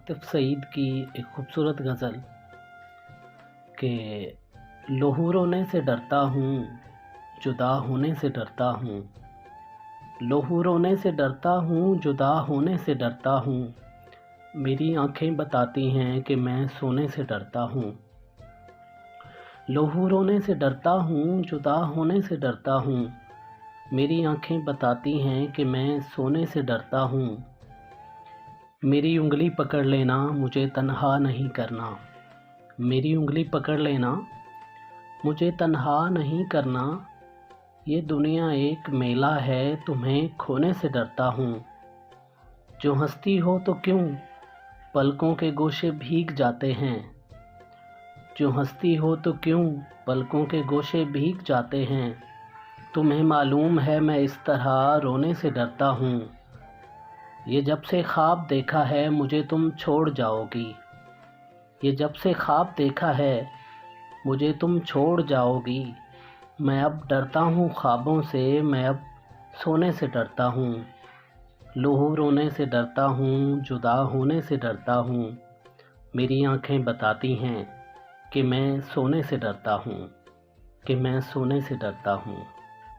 आतिफ सईद की एक खूबसूरत गज़ल कि लहू रोने से डरता हूँ, जुदा होने से डरता हूँ। लहू रोने से डरता हूँ, जुदा होने से डरता हूँ। मेरी आँखें बताती हैं कि मैं सोने से डरता हूँ। लहू रोने से डरता हूँ, जुदा होने से डरता हूँ। मेरी आँखें बताती हैं कि मैं सोने से डरता हूँ। मेरी उंगली पकड़ लेना, मुझे तन्हा नहीं करना। मेरी उंगली पकड़ लेना, मुझे तन्हा नहीं करना। ये दुनिया एक मेला है, तुम्हें खोने से डरता हूँ। जो हंसती हो तो क्यों, पलकों के गोशे भीग जाते हैं। जो हंसती हो तो क्यों, पलकों के गोशे भीग जाते हैं। तुम्हें मालूम है मैं इस तरह रोने से डरता हूँ। ये जब से ख्वाब देखा है, मुझे तुम छोड़ जाओगी। ये जब से ख्वाब देखा है, मुझे तुम छोड़ जाओगी। मैं अब डरता हूँ ख्वाबों से, मैं अब सोने से डरता हूँ। लहू रोने से डरता हूँ, जुदा होने से डरता हूँ। मेरी आँखें बताती हैं कि मैं सोने से डरता हूँ, कि मैं सोने से डरता हूँ।